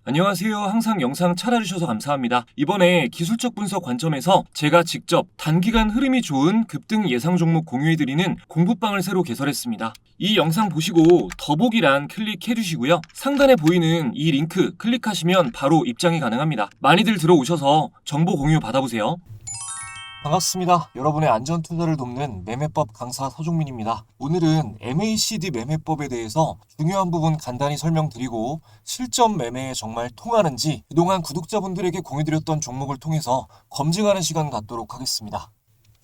안녕하세요. 항상 영상 찾아주셔서 감사합니다. 이번에 기술적 분석 관점에서 제가 직접 단기간 흐름이 좋은 급등 예상 종목 공유해드리는 공부방을 새로 개설했습니다. 이 영상 보시고 더보기란 클릭해주시고요. 상단에 보이는 이 링크 클릭하시면 바로 입장이 가능합니다. 많이들 들어오셔서 정보 공유 받아보세요. 반갑습니다. 여러분의 안전투자를 돕는 매매법 강사 서종민입니다. 오늘은 MACD 매매법에 대해서 중요한 부분 간단히 설명드리고 실전 매매에 정말 통하는지 그동안 구독자분들에게 공유드렸던 종목을 통해서 검증하는 시간 갖도록 하겠습니다.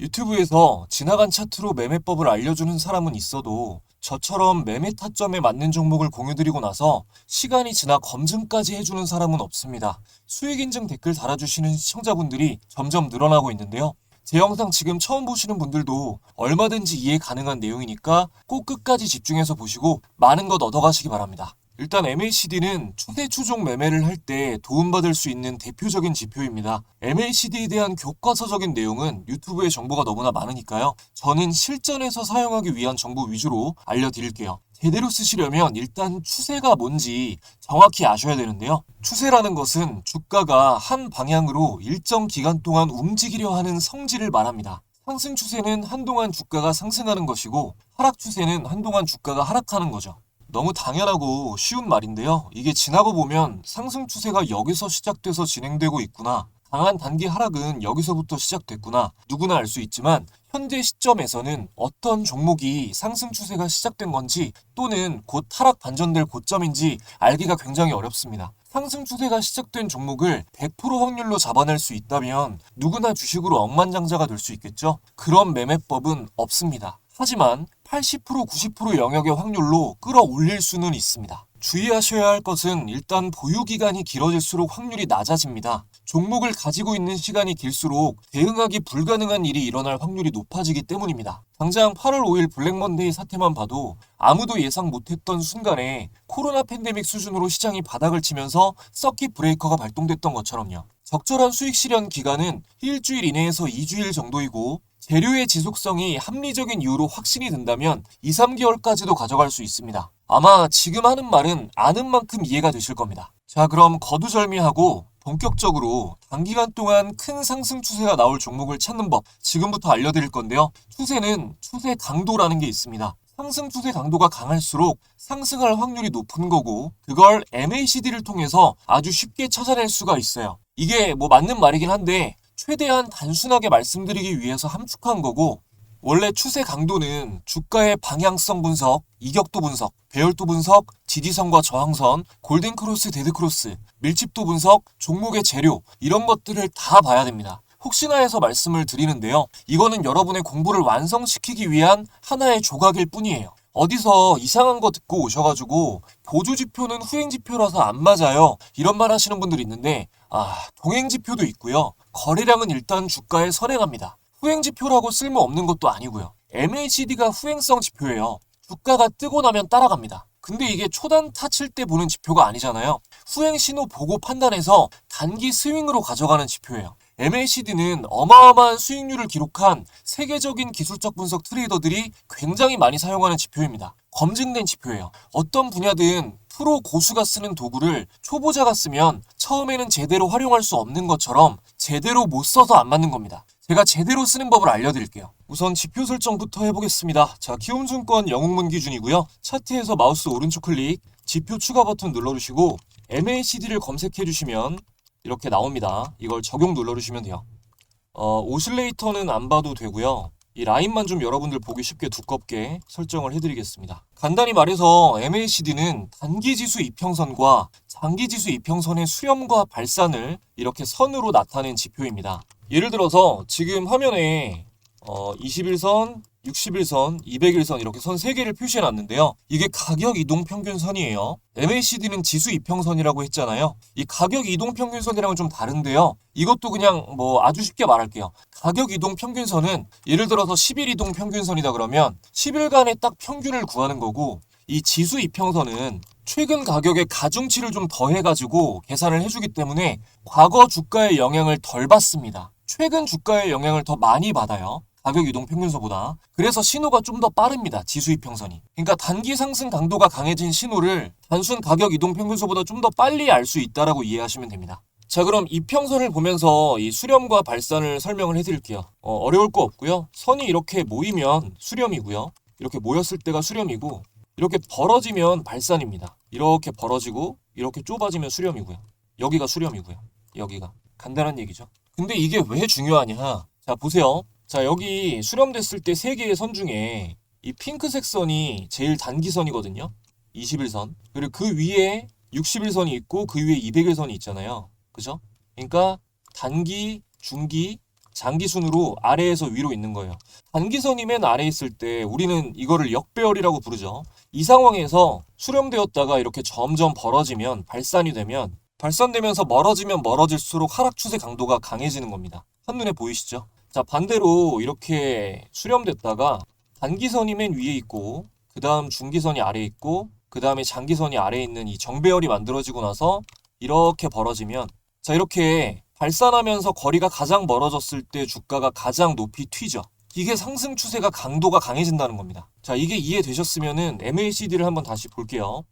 유튜브에서 지나간 차트로 매매법을 알려주는 사람은 있어도 저처럼 매매 타점에 맞는 종목을 공유드리고 나서 시간이 지나 검증까지 해주는 사람은 없습니다. 수익인증 댓글 달아주시는 시청자분들이 점점 늘어나고 있는데요. 제 영상 지금 처음 보시는 분들도 얼마든지 이해 가능한 내용이니까 꼭 끝까지 집중해서 보시고 많은 것 얻어가시기 바랍니다. 일단 MACD는 추세 추종 매매를 할 때 도움받을 수 있는 대표적인 지표입니다. MACD에 대한 교과서적인 내용은 유튜브에 정보가 너무나 많으니까요. 저는 실전에서 사용하기 위한 정보 위주로 알려드릴게요. 제대로 쓰시려면 일단 추세가 뭔지 정확히 아셔야 되는데요. 추세라는 것은 주가가 한 방향으로 일정 기간 동안 움직이려 하는 성질을 말합니다. 상승 추세는 한동안 주가가 상승하는 것이고 하락 추세는 한동안 주가가 하락하는 거죠. 너무 당연하고 쉬운 말인데요. 이게 지나고 보면 상승 추세가 여기서 시작돼서 진행되고 있구나. 강한 단기 하락은 여기서부터 시작됐구나. 누구나 알 수 있지만 현재 시점에서는 어떤 종목이 상승 추세가 시작된 건지 또는 곧 하락 반전될 고점인지 알기가 굉장히 어렵습니다. 상승 추세가 시작된 종목을 100% 확률로 잡아낼 수 있다면 누구나 주식으로 억만장자가 될 수 있겠죠? 그런 매매법은 없습니다. 하지만 80% 90% 영역의 확률로 끌어올릴 수는 있습니다. 주의하셔야 할 것은 일단 보유기간이 길어질수록 확률이 낮아집니다. 종목을 가지고 있는 시간이 길수록 대응하기 불가능한 일이 일어날 확률이 높아지기 때문입니다. 당장 8월 5일 블랙먼데이 사태만 봐도 아무도 예상 못했던 순간에 코로나 팬데믹 수준으로 시장이 바닥을 치면서 서킷 브레이커가 발동됐던 것처럼요. 적절한 수익 실현 기간은 일주일 이내에서 2주일 정도이고 재료의 지속성이 합리적인 이유로 확신이 든다면 2, 3개월까지도 가져갈 수 있습니다. 아마 지금 하는 말은 아는 만큼 이해가 되실 겁니다. 자, 그럼 거두절미하고 본격적으로 단기간 동안 큰 상승 추세가 나올 종목을 찾는 법 지금부터 알려드릴 건데요. 추세는 추세 강도라는 게 있습니다. 상승 추세 강도가 강할수록 상승할 확률이 높은 거고 그걸 MACD를 통해서 아주 쉽게 찾아낼 수가 있어요. 이게 맞는 말이긴 한데 최대한 단순하게 말씀드리기 위해서 함축한 거고 원래 추세 강도는 주가의 방향성 분석, 이격도 분석, 배열도 분석, 지지선과 저항선, 골든크로스, 데드크로스, 밀집도 분석, 종목의 재료 이런 것들을 다 봐야 됩니다. 혹시나 해서 말씀을 드리는데요. 이거는 여러분의 공부를 완성시키기 위한 하나의 조각일 뿐이에요. 어디서 이상한 거 듣고 오셔가지고 보조지표는 후행지표라서 안 맞아요. 이런 말 하시는 분들이 있는데 동행지표도 있고요. 거래량은 일단 주가에 선행합니다. 후행지표라고 쓸모없는 것도 아니고요. MACD가 후행성 지표예요. 주가가 뜨고 나면 따라갑니다. 근데 이게 초단타 칠 때 보는 지표가 아니잖아요. 후행 신호 보고 판단해서 단기 스윙으로 가져가는 지표예요. MACD는 어마어마한 수익률을 기록한 세계적인 기술적 분석 트레이더들이 굉장히 많이 사용하는 지표입니다. 검증된 지표예요. 어떤 분야든 프로 고수가 쓰는 도구를 초보자가 쓰면 처음에는 제대로 활용할 수 없는 것처럼 제대로 못 써서 안 맞는 겁니다. 제가 제대로 쓰는 법을 알려드릴게요. 우선 지표 설정부터 해보겠습니다. 자, 키움증권 영웅문 기준이고요. 차트에서 마우스 오른쪽 클릭, 지표 추가 버튼 눌러주시고 MACD를 검색해주시면 이렇게 나옵니다. 이걸 적용 눌러주시면 돼요. 오실레이터는 안 봐도 되고요. 이 라인만 좀 여러분들 보기 쉽게 두껍게 설정을 해드리겠습니다. 간단히 말해서 MACD는 단기지수 이평선과 장기지수 이평선의 수렴과 발산을 이렇게 선으로 나타낸 지표입니다. 예를 들어서 지금 화면에 21선, 60일선, 200일선 이렇게 선 3개를 표시해 놨는데요. 이게 가격 이동 평균선이에요. MACD는 지수 이평선이라고 했잖아요. 이 가격 이동 평균선이랑은 좀 다른데요. 이것도 그냥 아주 쉽게 말할게요. 가격 이동 평균선은 예를 들어서 10일 이동 평균선이다 그러면 10일간의 딱 평균을 구하는 거고 이 지수 이평선은 최근 가격의 가중치를 좀 더해가지고 계산을 해주기 때문에 과거 주가의 영향을 덜 받습니다. 최근 주가의 영향을 더 많이 받아요. 가격 이동 평균선보다. 그래서 신호가 좀 더 빠릅니다. 지수 이평선이. 그러니까 단기 상승 강도가 강해진 신호를 단순 가격 이동 평균선보다 좀 더 빨리 알 수 있다라고 이해하시면 됩니다. 자, 그럼 이평선을 보면서 이 수렴과 발산을 설명을 해드릴게요. 어려울 거 없고요. 선이 이렇게 모이면 수렴이고요. 이렇게 모였을 때가 수렴이고, 이렇게 벌어지면 발산입니다. 이렇게 벌어지고 이렇게 좁아지면 수렴이고요. 여기가 수렴이고요. 여기가. 간단한 얘기죠. 근데 이게 왜 중요하냐? 자, 보세요. 자, 여기 수렴됐을 때 세 개의 선 중에 이 핑크색 선이 제일 단기선이거든요. 21선. 그리고 그 위에 61선이 있고 그 위에 200일선이 있잖아요. 그죠? 그러니까 단기, 중기, 장기 순으로 아래에서 위로 있는 거예요. 단기선이 맨 아래에 있을 때 우리는 이거를 역배열이라고 부르죠. 이 상황에서 수렴되었다가 이렇게 점점 벌어지면 발산이 되면 발산되면서 멀어지면 멀어질수록 하락 추세 강도가 강해지는 겁니다. 한눈에 보이시죠? 자, 반대로 이렇게 수렴됐다가 단기선이 맨 위에 있고 그 다음 중기선이 아래에 있고 그 다음에 장기선이 아래에 있는 이 정배열이 만들어지고 나서 이렇게 벌어지면 자, 이렇게 발산하면서 거리가 가장 멀어졌을 때 주가가 가장 높이 튀죠. 이게 상승 추세가 강도가 강해진다는 겁니다. 자, 이게 이해되셨으면은 MACD를 한번 다시 볼게요.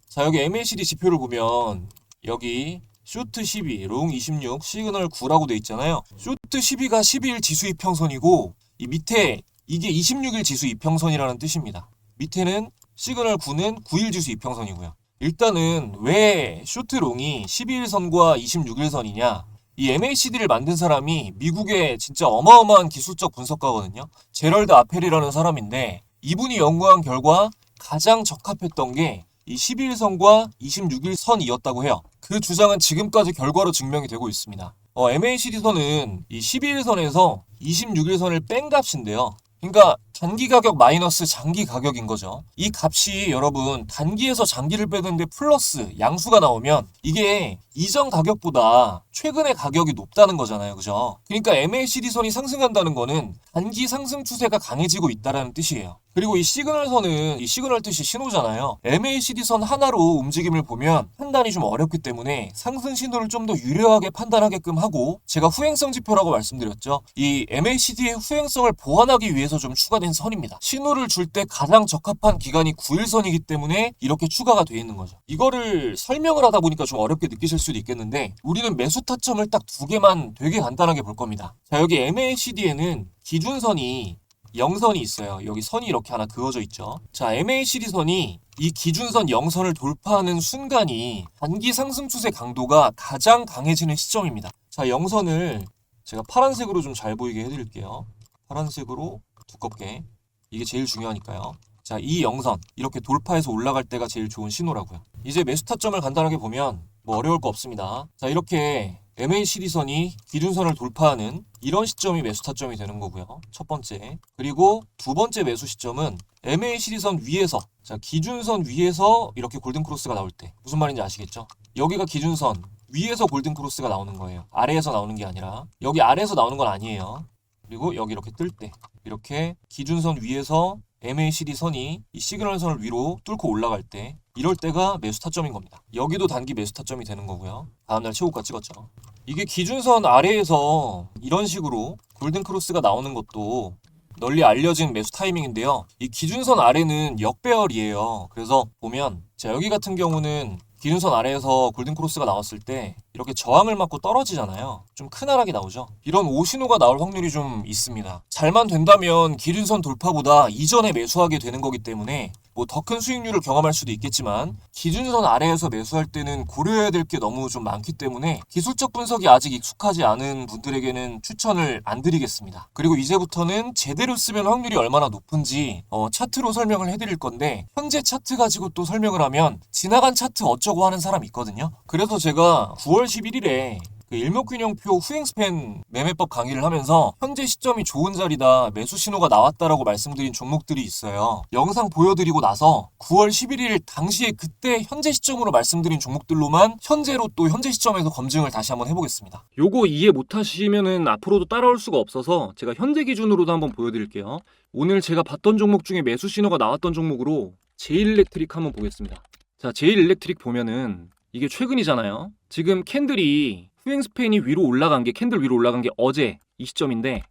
자, 여기 MACD 지표를 보면 여기 쇼트 12, 롱 26, 시그널 9라고 돼 있잖아요. 쇼트 12가 12일 지수 이평선이고 이 밑에 이게 26일 지수 이평선이라는 뜻입니다. 밑에는 시그널 9는 9일 지수 이평선이고요. 일단은 왜 쇼트롱이 12일선과 26일선이냐? 이 MACD를 만든 사람이 미국의 진짜 어마어마한 기술적 분석가거든요. 제럴드 아펠이라는 사람인데 이분이 연구한 결과 가장 적합했던 게 이 12일선과 26일선이었다고 해요. 그 주장은 지금까지 결과로 증명이 되고 있습니다. MACD선은 이 12일선에서 26일선을 뺀 값인데요. 그러니까 단기 가격 마이너스 장기 가격인 거죠. 이 값이 여러분 단기에서 장기를 빼는데 플러스 양수가 나오면 이게 이전 가격보다 최근의 가격이 높다는 거잖아요. 그죠? 그러니까 MACD선이 상승한다는 거는 단기 상승 추세가 강해지고 있다는 뜻이에요. 그리고 이 시그널선은 이 시그널 뜻이 신호잖아요. MACD선 하나로 움직임을 보면 판단이 좀 어렵기 때문에 상승 신호를 좀 더 유려하게 판단하게끔 하고 제가 후행성 지표라고 말씀드렸죠. 이 MACD의 후행성을 보완하기 위해서 좀 추가된 선입니다. 신호를 줄 때 가장 적합한 기간이 9일선이기 때문에 이렇게 추가가 되어 있는 거죠. 이거를 설명을 하다 보니까 좀 어렵게 느끼실 수도 있겠는데 우리는 매수 타점을 딱 두 개만 되게 간단하게 볼 겁니다. 자, 여기 MACD에는 기준선이 0선이 있어요. 여기 선이 이렇게 하나 그어져 있죠. 자, MACD선이 이 기준선 0선을 돌파하는 순간이 단기 상승 추세 강도가 가장 강해지는 시점입니다. 자, 0선을 제가 파란색으로 좀 잘 보이게 해드릴게요. 파란색으로 두껍게. 이게 제일 중요하니까요. 자, 이 0선 이렇게 돌파해서 올라갈 때가 제일 좋은 신호라고요. 이제 매수 타점을 간단하게 보면 뭐 어려울 거 없습니다. 자, 이렇게 MACD선이 기준선을 돌파하는 이런 시점이 매수 타점이 되는 거고요. 첫 번째. 그리고 두 번째 매수 시점은 MACD선 위에서 자, 기준선 위에서 이렇게 골든크로스가 나올 때 무슨 말인지 아시겠죠? 여기가 기준선 위에서 골든크로스가 나오는 거예요. 아래에서 나오는 게 아니라 여기 아래에서 나오는 건 아니에요. 그리고 여기 이렇게 뜰 때 이렇게 기준선 위에서 MACD 선이 이 시그널 선을 위로 뚫고 올라갈 때 이럴 때가 매수 타점인 겁니다. 여기도 단기 매수 타점이 되는 거고요. 다음날 최고가 찍었죠. 이게 기준선 아래에서 이런 식으로 골든크로스가 나오는 것도 널리 알려진 매수 타이밍인데요. 이 기준선 아래는 역배열이에요. 그래서 보면 자, 여기 같은 경우는 기준선 아래에서 골든크로스가 나왔을 때 이렇게 저항을 맞고 떨어지잖아요. 좀 큰 하락이 나오죠. 이런 오신호가 나올 확률이 좀 있습니다. 잘만 된다면 기준선 돌파보다 이전에 매수하게 되는 거기 때문에 뭐 더 큰 수익률을 경험할 수도 있겠지만 기준선 아래에서 매수할 때는 고려해야 될 게 너무 좀 많기 때문에 기술적 분석이 아직 익숙하지 않은 분들에게는 추천을 안 드리겠습니다. 그리고 이제부터는 제대로 쓰면 확률이 얼마나 높은지 차트로 설명을 해드릴 건데 현재 차트 가지고 또 설명을 하면 지나간 차트 어쩌고 하는 사람이 있거든요. 그래서 제가 9월 11일에 그 일목균형표 후행스팬 매매법 강의를 하면서 현재 시점이 좋은 자리다, 매수 신호가 나왔다라고 말씀드린 종목들이 있어요. 영상 보여드리고 나서 9월 11일 당시에 그때 현재 시점으로 말씀드린 종목들로만 현재로 또 현재 시점에서 검증을 다시 한번 해보겠습니다. 요거 이해 못하시면은 앞으로도 따라올 수가 없어서 제가 현재 기준으로도 한번 보여드릴게요. 오늘 제가 봤던 종목 중에 매수 신호가 나왔던 종목으로 제일일렉트릭 한번 보겠습니다. 자, 제일일렉트릭 보면은 이게 최근이잖아요. 지금 캔들이 후행스팬이 위로 올라간 게 캔들 위로 올라간 게 어제 이 시점인데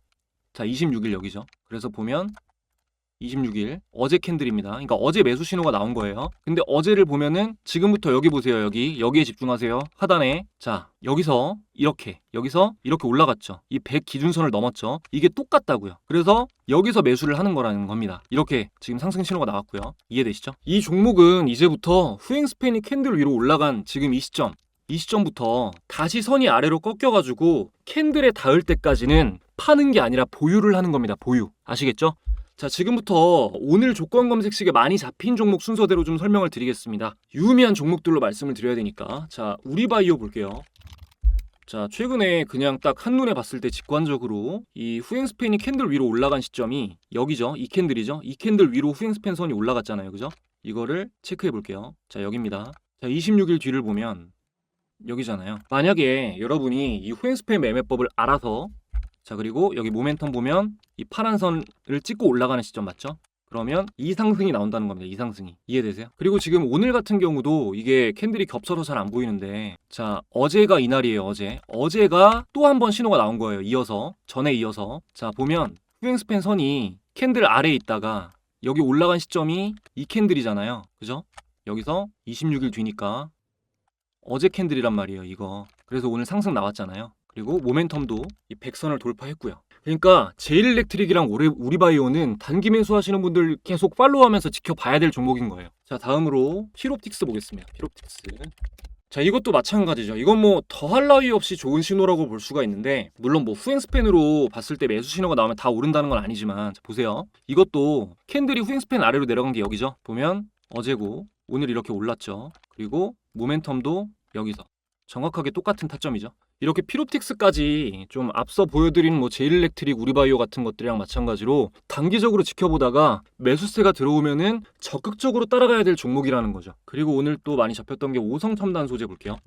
자 26일 여기죠. 그래서 보면 26일 어제 캔들입니다. 그러니까 어제 매수 신호가 나온 거예요. 근데 어제를 보면은 지금부터 여기 보세요. 여기에 집중하세요. 하단에 자 여기서 여기서 이렇게 올라갔죠. 이 100 기준선을 넘었죠. 이게 똑같다고요. 그래서 여기서 매수를 하는 거라는 겁니다. 이렇게 지금 상승 신호가 나왔고요. 이해되시죠? 이 종목은 이제부터 후행스팬이 캔들 위로 올라간 지금 이 시점부터 다시 선이 아래로 꺾여가지고 캔들에 닿을 때까지는 파는 게 아니라 보유를 하는 겁니다. 보유. 아시겠죠? 자, 지금부터 오늘 조건 검색식에 많이 잡힌 종목 순서대로 좀 설명을 드리겠습니다. 유의미한 종목들로 말씀을 드려야 되니까. 자, 우리바이오 볼게요. 자, 최근에 그냥 딱 한눈에 봤을 때 직관적으로 이 후행스팬이 캔들 위로 올라간 시점이 여기죠. 이 캔들이죠. 이 캔들 위로 후행스팬 선이 올라갔잖아요. 그죠? 이거를 체크해 볼게요. 자, 여기입니다. 자, 26일 뒤를 보면 여기잖아요. 만약에 여러분이 이 후행스팬 매매법을 알아서 자 그리고 여기 모멘텀 보면 이 파란 선을 찍고 올라가는 시점 맞죠? 그러면 이 상승이 나온다는 겁니다. 이 상승이. 이해되세요? 그리고 지금 오늘 같은 경우도 이게 캔들이 겹쳐서 잘 안 보이는데 자 어제가 이날이에요. 어제가 또 한 번 신호가 나온 거예요. 전에 이어서 자 보면 후행스팬 선이 캔들 아래에 있다가 여기 올라간 시점이 이 캔들이잖아요. 그죠? 여기서 26일 뒤니까 어제 캔들이란 말이에요. 이거. 그래서 오늘 상승 나왔잖아요. 그리고 모멘텀도 이 100선을 돌파했고요. 그러니까 제일일렉트릭이랑 우리바이오는 단기 매수하시는 분들 계속 팔로우하면서 지켜봐야 될 종목인 거예요. 자 다음으로 피롭틱스 보겠습니다. 피롭틱스. 자 이것도 마찬가지죠. 이건 뭐 더할 나위 없이 좋은 신호라고 볼 수가 있는데 물론 뭐 후행스팬으로 봤을 때 매수 신호가 나오면 다 오른다는 건 아니지만 자, 보세요. 이것도 캔들이 후행스팬 아래로 내려간 게 여기죠. 보면 어제고 오늘 이렇게 올랐죠. 그리고 모멘텀도 여기서 정확하게 똑같은 타점이죠. 이렇게 피롭틱스까지 좀 앞서 보여드린 뭐 제일일렉트릭, 우리바이오 같은 것들이랑 마찬가지로 단기적으로 지켜보다가 매수세가 들어오면은 적극적으로 따라가야 될 종목이라는 거죠. 그리고 오늘 또 많이 잡혔던 게 오성첨단 소재 볼게요.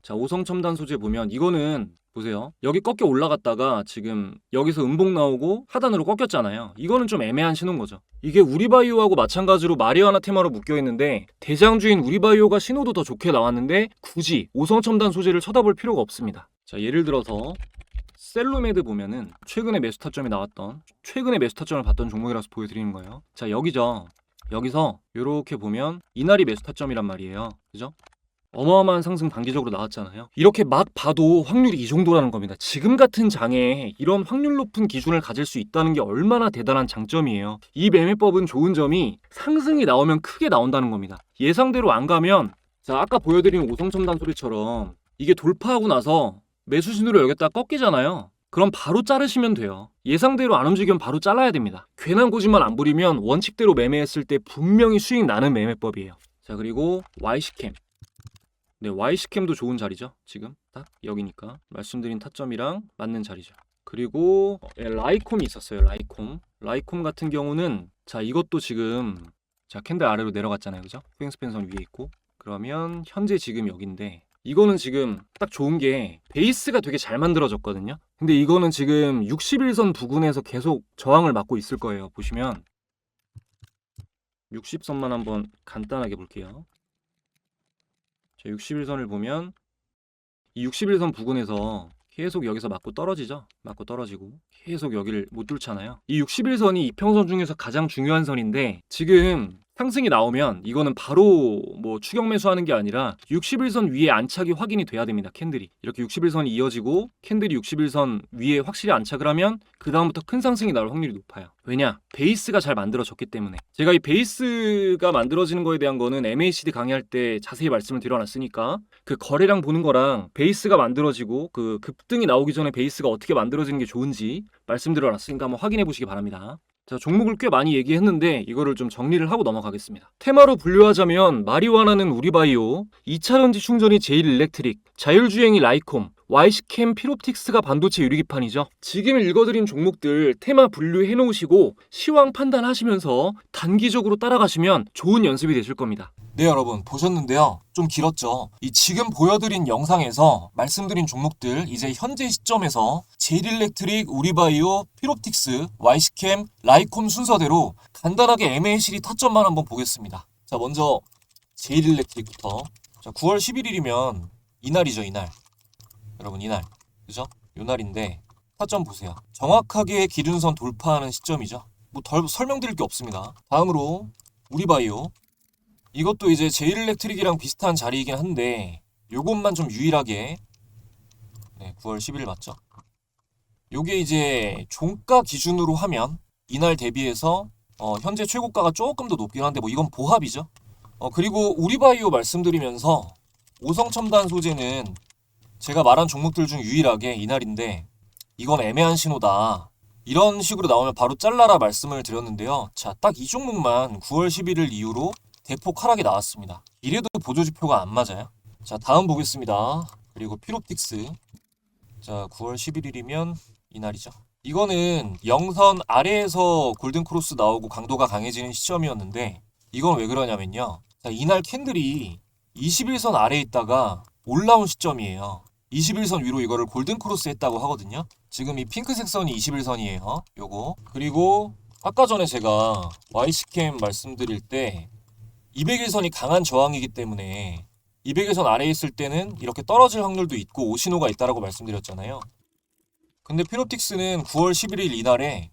자, 오성첨단 소재 보면 이거는 보세요. 여기 꺾여 올라갔다가 지금 여기서 음봉 나오고 하단으로 꺾였잖아요. 이거는 좀 애매한 신호인 거죠. 이게 우리바이오하고 마찬가지로 마리아나 테마로 묶여 있는데 대장주인 우리바이오가 신호도 더 좋게 나왔는데 굳이 오성첨단 소재를 쳐다볼 필요가 없습니다. 자, 예를 들어서 셀루메드 보면은 최근에 매수 타점이 나왔던 최근에 매수 타점을 봤던 종목이라서 보여드리는 거예요. 자, 여기죠. 여기서 이렇게 보면 이날이 매수 타점이란 말이에요. 그죠? 어마어마한 상승 단기적으로 나왔잖아요. 이렇게 막 봐도 확률이 이 정도라는 겁니다. 지금 같은 장에 이런 확률 높은 기준을 가질 수 있다는 게 얼마나 대단한 장점이에요. 이 매매법은 좋은 점이 상승이 나오면 크게 나온다는 겁니다. 예상대로 안 가면 자 아까 보여드린 오성첨단 소리처럼 이게 돌파하고 나서 매수 신호를 여겼다 꺾이잖아요. 그럼 바로 자르시면 돼요. 예상대로 안 움직이면 바로 잘라야 됩니다. 괜한 고집만 안 부리면 원칙대로 매매했을 때 분명히 수익 나는 매매법이에요. 자 그리고 YC캠. 네, Y시캠도 좋은 자리죠. 지금 딱 여기니까 말씀드린 타점이랑 맞는 자리죠. 그리고 라이콤이 있었어요. 라이콤 같은 경우는 자 이것도 지금 자 캔들 아래로 내려갔잖아요. 그죠? 후행스팬선 위에 있고 그러면 현재 지금 여기인데 이거는 지금 딱 좋은 게 베이스가 되게 잘 만들어졌거든요. 근데 이거는 지금 61선 부근에서 계속 저항을 받고 있을 거예요. 보시면 60선만 한번 간단하게 볼게요. 자, 61선을 보면 이 61선 부근에서 계속 여기서 맞고 떨어지죠. 맞고 떨어지고 계속 여기를 못 뚫잖아요. 이 61선이 이평선 중에서 가장 중요한 선인데 지금 상승이 나오면 이거는 바로 뭐 추격 매수하는 게 아니라 61선 위에 안착이 확인이 돼야 됩니다. 캔들이 이렇게 61선이 이어지고 캔들이 61선 위에 확실히 안착을 하면 그 다음부터 큰 상승이 나올 확률이 높아요. 왜냐? 베이스가 잘 만들어졌기 때문에. 제가 이 베이스가 만들어지는 거에 대한 거는 MACD 강의할 때 자세히 말씀을 드려놨으니까 그 거래량 보는 거랑 베이스가 만들어지고 그 급등이 나오기 전에 베이스가 어떻게 만들어지는 게 좋은지 말씀드려놨으니까 한번 확인해 보시기 바랍니다. 자, 종목을 꽤 많이 얘기했는데 이거를 좀 정리를 하고 넘어가겠습니다. 테마로 분류하자면 마리화나는 우리바이오, 2차전지 충전이 제일일렉트릭, 자율주행이 라이콤, YC캠 피롭틱스가 반도체 유리기판이죠. 지금 읽어드린 종목들 테마 분류해 놓으시고 시황 판단하시면서 단기적으로 따라가시면 좋은 연습이 되실 겁니다. 네 여러분 보셨는데요. 좀 길었죠. 이 지금 보여드린 영상에서 말씀드린 종목들 이제 현재 시점에서 제일일렉트릭, 우리바이오, 피롭틱스, YC캠, 라이콤 순서대로 간단하게 MACD 타점만 한번 보겠습니다. 자 먼저 제일일렉트릭부터 자 9월 11일이면 이날이죠. 이날 여러분 이날, 그죠? 요 날인데 타점 보세요. 정확하게 기준선 돌파하는 시점이죠. 뭐 덜 설명드릴 게 없습니다. 다음으로 우리바이오. 이것도 이제 제일일렉트릭이랑 비슷한 자리이긴 한데 요것만 좀 유일하게 9월 10일 맞죠? 요게 이제 종가 기준으로 하면 이날 대비해서 현재 최고가가 조금 더 높긴 한데 뭐 이건 보합이죠. 그리고 우리바이오 말씀드리면서 오성첨단 소재는 제가 말한 종목들 중 유일하게 이날인데 이건 애매한 신호다. 이런 식으로 나오면 바로 잘라라 말씀을 드렸는데요. 자, 딱 이 종목만 9월 11일 이후로 대폭 하락이 나왔습니다. 이래도 보조지표가 안 맞아요. 자, 다음 보겠습니다. 그리고 피롭틱스. 자, 9월 11일이면 이날이죠. 이거는 영선 아래에서 골든크로스 나오고 강도가 강해지는 시점이었는데 이건 왜 그러냐면요. 자, 이날 캔들이 21선 아래에 있다가 올라온 시점이에요. 21선 위로 이거를 골든크로스 했다고 하거든요. 지금 이 핑크색 선이 21선이에요. 요거. 그리고 아까 전에 제가 YC캠 말씀드릴 때 201선이 강한 저항이기 때문에 201선 아래에 있을 때는 이렇게 떨어질 확률도 있고 오신호가 있다라고 말씀드렸잖아요. 근데 피롭틱스는 9월 11일 이날에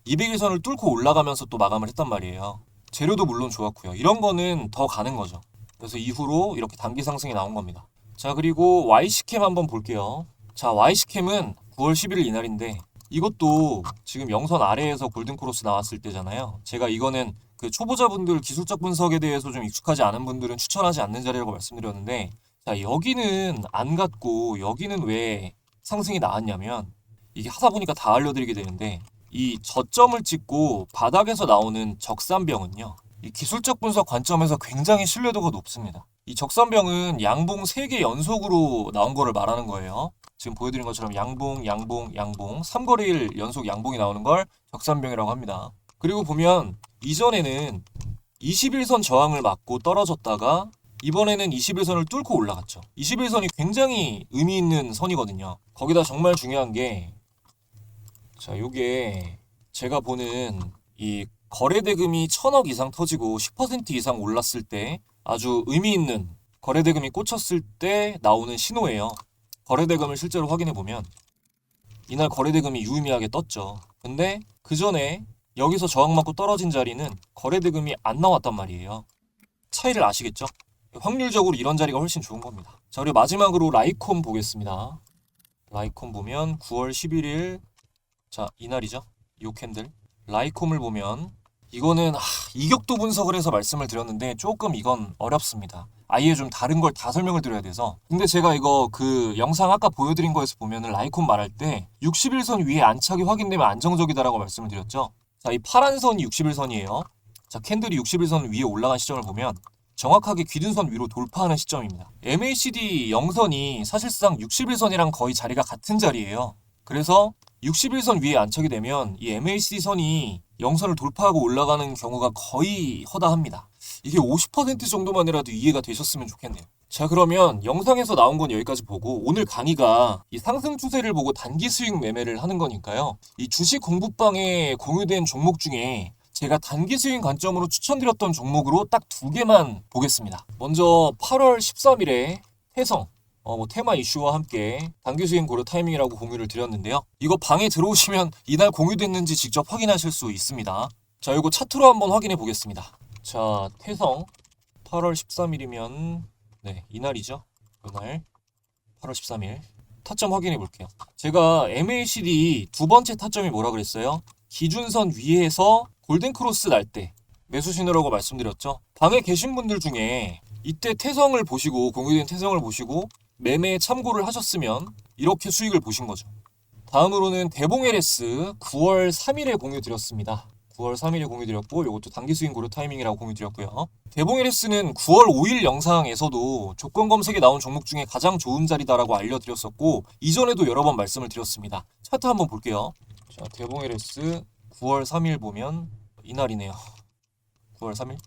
201선을 뚫고 올라가면서 또 마감을 했단 말이에요. 재료도 물론 좋았고요. 이런 거는 더 가는 거죠. 그래서 이후로 이렇게 단기 상승이 나온 겁니다. 자, 그리고 YC캠 한번 볼게요. 자, YC캠은 9월 11일 이날인데 이것도 지금 영선 아래에서 골든크로스 나왔을 때잖아요. 제가 이거는 그 초보자분들 기술적 분석에 대해서 좀 익숙하지 않은 분들은 추천하지 않는 자리라고 말씀드렸는데 자, 여기는 안 갔고 여기는 왜 상승이 나왔냐면 이게 하다 보니까 다 알려드리게 되는데 이 저점을 찍고 바닥에서 나오는 적산병은요. 이 기술적 분석 관점에서 굉장히 신뢰도가 높습니다. 이 적산병은 양봉 3개 연속으로 나온 거를 말하는 거예요. 지금 보여드린 것처럼 양봉, 양봉, 양봉 3거래일 연속 양봉이 나오는 걸 적산병이라고 합니다. 그리고 보면 이전에는 21선 저항을 맞고 떨어졌다가 이번에는 21선을 뚫고 올라갔죠. 21선이 굉장히 의미 있는 선이거든요. 거기다 정말 중요한 게 자, 요게 제가 보는 이 거래대금이 1000억 이상 터지고 10% 이상 올랐을 때 아주 의미 있는 거래대금이 꽂혔을 때 나오는 신호예요. 거래대금을 실제로 확인해 보면 이날 거래대금이 유의미하게 떴죠. 근데 그 전에 여기서 저항 맞고 떨어진 자리는 거래대금이 안 나왔단 말이에요. 차이를 아시겠죠? 확률적으로 이런 자리가 훨씬 좋은 겁니다. 자, 그리고 마지막으로 라이콤 보겠습니다. 라이콤 보면 9월 11일 자, 이날이죠. 요 캔들 라이콤을 보면 이거는 이격도 분석을 해서 말씀을 드렸는데 조금 이건 어렵습니다. 아예 좀 다른 걸 다 설명을 드려야 돼서. 근데 제가 이거 그 영상 아까 보여드린 거에서 보면은 라이콤 말할 때 61선 위에 안착이 확인되면 안정적이다라고 말씀을 드렸죠. 자, 이 파란 선이 61선이에요. 자, 캔들이 61선 위에 올라간 시점을 보면 정확하게 기준선 위로 돌파하는 시점입니다. MACD 영선이 사실상 61선이랑 거의 자리가 같은 자리예요. 그래서 61선 위에 안착이 되면 이 MACD 선이 영선을 돌파하고 올라가는 경우가 거의 허다합니다. 이게 50% 정도만이라도 이해가 되셨으면 좋겠네요. 자, 그러면 영상에서 나온 건 여기까지 보고 오늘 강의가 이 상승 추세를 보고 단기 수익 매매를 하는 거니까요. 이 주식 공부방에 공유된 종목 중에 제가 단기 수익 관점으로 추천드렸던 종목으로 딱 2개만 보겠습니다. 먼저 8월 13일에 태성 테마 이슈와 함께 단기 수익 고려 타이밍이라고 공유를 드렸는데요. 이거 방에 들어오시면 이날 공유됐는지 직접 확인하실 수 있습니다. 자, 이거 차트로 한번 확인해 보겠습니다. 자, 태성 8월 13일이면 이날이죠. 이날 8월 13일 타점 확인해 볼게요. 제가 MACD 두 번째 타점이 뭐라 그랬어요? 기준선 위에서 골든크로스 날 때 매수 신호라고 말씀드렸죠. 방에 계신 분들 중에 이때 태성을 보시고 공유된 태성을 보시고 매매에 참고를 하셨으면 이렇게 수익을 보신 거죠. 다음으로는 대봉 LS 9월 3일에 공유 드렸습니다. 9월 3일에 공유 드렸고 이것도 단기 수익 고려 타이밍이라고 공유 드렸고요. 대봉 LS는 9월 5일 영상에서도 조건 검색에 나온 종목 중에 가장 좋은 자리다라고 알려드렸었고 이전에도 여러 번 말씀을 드렸습니다. 차트 한번 볼게요. 자, 대봉 LS 9월 3일 보면 이날이네요. 9월 3일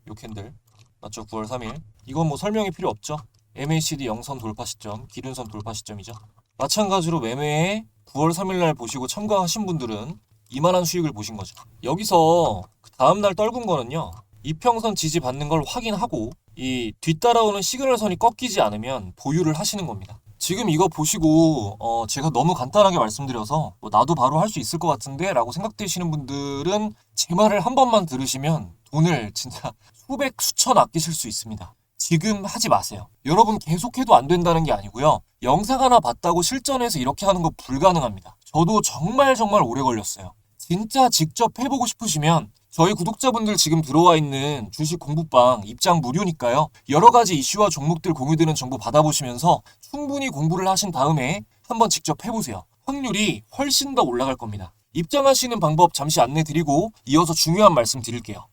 요 캔들 맞죠? 9월 3일 이건 뭐 설명이 필요 없죠. MACD 영선 돌파 시점, 기준선 돌파 시점이죠. 마찬가지로 매매에 9월 3일날 보시고 참가하신 분들은 이만한 수익을 보신 거죠. 여기서 그 다음날 떨군 거는요. 이평선 지지 받는 걸 확인하고 이 뒤따라오는 시그널선이 꺾이지 않으면 보유를 하시는 겁니다. 지금 이거 보시고 제가 너무 간단하게 말씀드려서 나도 바로 할 수 있을 것 같은데 라고 생각되시는 분들은 제 말을 한 번만 들으시면 돈을 진짜 수백 수천 아끼실 수 있습니다. 지금 하지 마세요. 여러분 계속해도 안 된다는 게 아니고요. 영상 하나 봤다고 실전에서 이렇게 하는 거 불가능합니다. 저도 정말 오래 걸렸어요. 진짜 직접 해보고 싶으시면 저희 구독자분들 지금 들어와 있는 주식 공부방 입장 무료니까요. 여러 가지 이슈와 종목들 공유되는 정보 받아보시면서 충분히 공부를 하신 다음에 한번 직접 해보세요. 확률이 훨씬 더 올라갈 겁니다. 입장하시는 방법 잠시 안내드리고 이어서 중요한 말씀 드릴게요.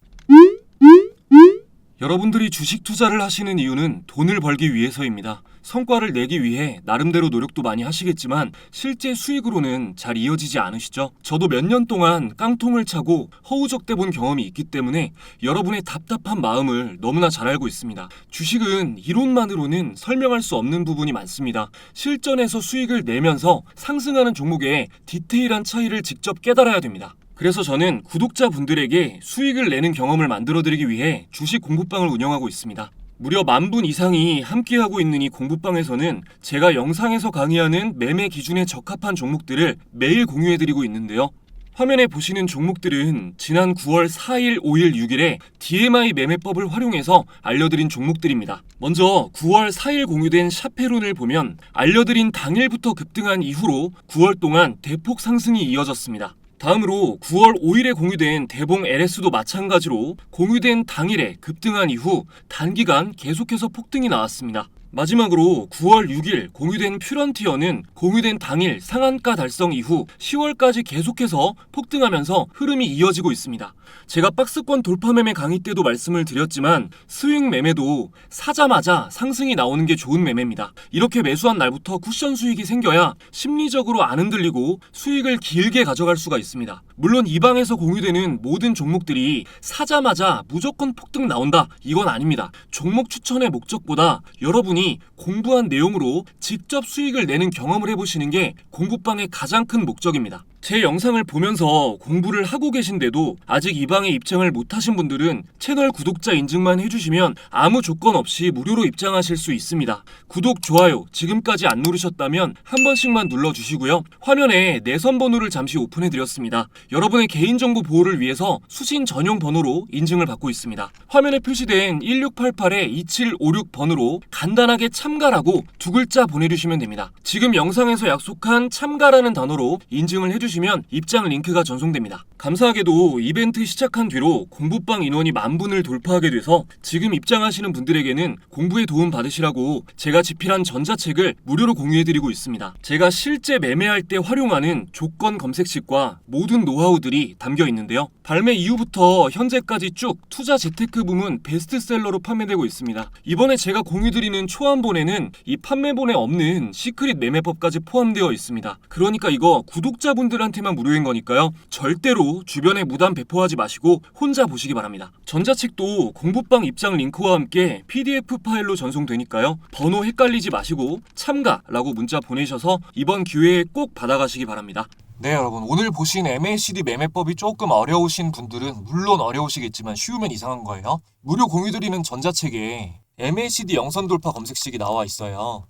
여러분들이 주식 투자를 하시는 이유는 돈을 벌기 위해서입니다. 성과를 내기 위해 나름대로 노력도 많이 하시겠지만 실제 수익으로는 잘 이어지지 않으시죠? 저도 몇 년 동안 깡통을 차고 허우적대 본 경험이 있기 때문에 여러분의 답답한 마음을 너무나 잘 알고 있습니다. 주식은 이론만으로는 설명할 수 없는 부분이 많습니다. 실전에서 수익을 내면서 상승하는 종목의 디테일한 차이를 직접 깨달아야 됩니다. 그래서 저는 구독자분들에게 수익을 내는 경험을 만들어드리기 위해 주식 공부방을 운영하고 있습니다. 무려 10,000분 이상이 함께하고 있는 이 공부방에서는 제가 영상에서 강의하는 매매 기준에 적합한 종목들을 매일 공유해드리고 있는데요. 화면에 보시는 종목들은 지난 9월 4일, 5일, 6일에 DMI 매매법을 활용해서 알려드린 종목들입니다. 먼저 9월 4일 공유된 샤페론을 보면 알려드린 당일부터 급등한 이후로 9월 동안 대폭 상승이 이어졌습니다. 다음으로 9월 5일에 공유된 대봉 LS도 마찬가지로 공유된 당일에 급등한 이후 단기간 계속해서 폭등이 나왔습니다. 마지막으로 9월 6일 공유된 퓨런티어는 공유된 당일 상한가 달성 이후 10월까지 계속해서 폭등하면서 흐름이 이어지고 있습니다. 제가 박스권 돌파 매매 강의 때도 말씀을 드렸지만 스윙 매매도 사자마자 상승이 나오는 게 좋은 매매입니다. 이렇게 매수한 날부터 쿠션 수익이 생겨야 심리적으로 안 흔들리고 수익을 길게 가져갈 수가 있습니다. 물론 이 방에서 공유되는 모든 종목들이 사자마자 무조건 폭등 나온다, 이건 아닙니다. 종목 추천의 목적보다 여러분이 공부한 내용으로 직접 수익을 내는 경험을 해보시는 게 공부방의 가장 큰 목적입니다. 제 영상을 보면서 공부를 하고 계신데도 아직 이 방에 입장을 못하신 분들은 채널 구독자 인증만 해주시면 아무 조건 없이 무료로 입장하실 수 있습니다. 구독, 좋아요 지금까지 안 누르셨다면 한 번씩만 눌러주시고요. 화면에 내선 번호를 잠시 오픈해드렸습니다. 여러분의 개인정보 보호를 위해서 수신 전용 번호로 인증을 받고 있습니다. 화면에 표시된 1688-2756번으로 간단하게 참가라고 두 글자 보내주시면 됩니다. 지금 영상에서 약속한 참가라는 단어로 인증을 해주시면 입장 링크가 전송됩니다. 감사하게도 이벤트 시작한 뒤로 공부방 인원이 10,000분을 돌파하게 돼서 지금 입장하시는 분들에게는 공부에 도움 받으시라고 제가 집필한 전자책을 무료로 공유해드리고 있습니다. 제가 실제 매매할 때 활용하는 조건 검색식과 모든 노하우들이 담겨 있는데요. 발매 이후부터 현재까지 쭉 투자 재테크 부문 베스트셀러로 판매되고 있습니다. 이번에 제가 공유드리는 초안본에는 이 판매본에 없는 시크릿 매매법까지 포함되어 있습니다. 그러니까 이거 구독자분들한테만 무료인 거니까요. 절대로 주변에 무단 배포하지 마시고 혼자 보시기 바랍니다. 전자책도 공부방 입장 링크와 함께 PDF 파일로 전송되니까요. 번호 헷갈리지 마시고 참가라고 문자 보내셔서 이번 기회에 꼭 받아가시기 바랍니다. 네, 여러분 오늘 보신 MACD 매매법이 조금 어려우신 분들은 물론 어려우시겠지만 쉬우면 이상한 거예요. 무료 공유드리는 전자책에 MACD 영선 돌파 검색식이 나와 있어요.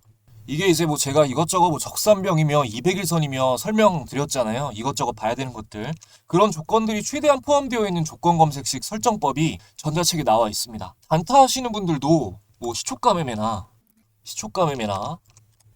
이게 이제 제가 이것저것 적산병이며 200일선이며 설명드렸잖아요. 이것저것 봐야 되는 것들. 그런 조건들이 최대한 포함되어 있는 조건 검색식 설정법이 전자책에 나와 있습니다. 단타 하시는 분들도 시초가 매매나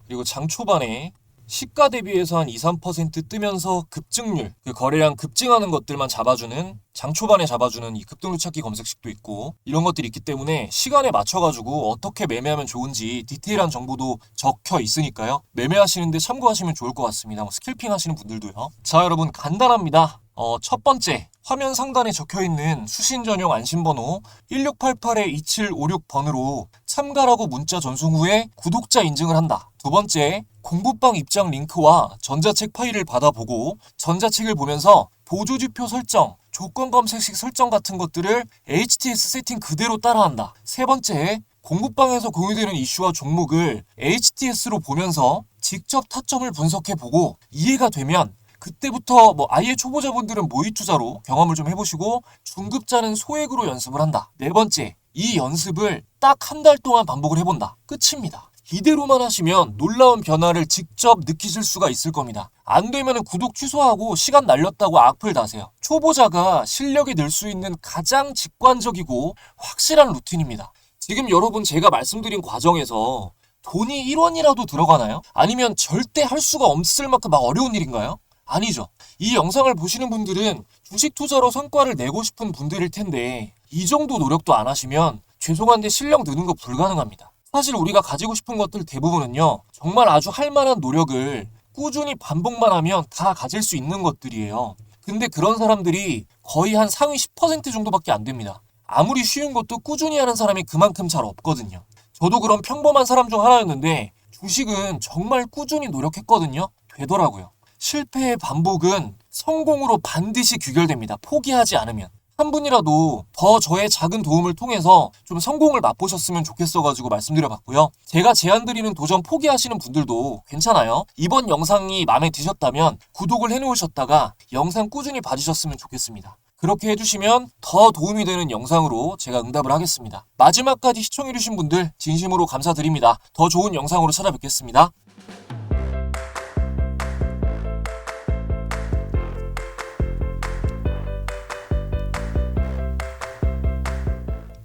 그리고 장 초반에 시가 대비해서 한 2-3% 뜨면서 급증률, 그 거래량 급증하는 것들만 잡아주는 장 초반에 잡아주는 이 급등률 찾기 검색식도 있고 이런 것들이 있기 때문에 시간에 맞춰가지고 어떻게 매매하면 좋은지 디테일한 정보도 적혀 있으니까요. 매매하시는데 참고하시면 좋을 것 같습니다. 스킬핑 하시는 분들도요. 자, 여러분 간단합니다. 첫 번째, 화면 상단에 적혀있는 수신 전용 안심번호 1688-2756번으로 참가라고 문자 전송 후에 구독자 인증을 한다. 두 번째, 공부방 입장 링크와 전자책 파일을 받아보고 전자책을 보면서 보조지표 설정, 조건 검색식 설정 같은 것들을 HTS 세팅 그대로 따라한다. 세 번째, 공부방에서 공유되는 이슈와 종목을 HTS로 보면서 직접 타점을 분석해보고 이해가 되면 그때부터 아예 초보자분들은 모의 투자로 경험을 좀 해보시고 중급자는 소액으로 연습을 한다. 네 번째, 이 연습을 딱 한 달 동안 반복을 해본다. 끝입니다. 이대로만 하시면 놀라운 변화를 직접 느끼실 수가 있을 겁니다. 안 되면 구독 취소하고 시간 날렸다고 악플 다세요. 초보자가 실력이 늘 수 있는 가장 직관적이고 확실한 루틴입니다. 지금 여러분 제가 말씀드린 과정에서 돈이 1원이라도 들어가나요? 아니면 절대 할 수가 없을 만큼 막 어려운 일인가요? 아니죠. 이 영상을 보시는 분들은 주식 투자로 성과를 내고 싶은 분들일 텐데 이 정도 노력도 안 하시면 죄송한데 실력 느는 거 불가능합니다. 사실 우리가 가지고 싶은 것들 대부분은요, 정말 아주 할 만한 노력을 꾸준히 반복만 하면 다 가질 수 있는 것들이에요. 근데 그런 사람들이 거의 한 상위 10% 정도밖에 안 됩니다. 아무리 쉬운 것도 꾸준히 하는 사람이 그만큼 잘 없거든요. 저도 그런 평범한 사람 중 하나였는데 주식은 정말 꾸준히 노력했거든요. 되더라고요. 실패의 반복은 성공으로 반드시 귀결됩니다. 포기하지 않으면. 한 분이라도 더 저의 작은 도움을 통해서 좀 성공을 맛보셨으면 좋겠어가지고 말씀드려봤고요. 제가 제안드리는 도전 포기하시는 분들도 괜찮아요. 이번 영상이 마음에 드셨다면 구독을 해놓으셨다가 영상 꾸준히 봐주셨으면 좋겠습니다. 그렇게 해주시면 더 도움이 되는 영상으로 제가 응답을 하겠습니다. 마지막까지 시청해주신 분들 진심으로 감사드립니다. 더 좋은 영상으로 찾아뵙겠습니다.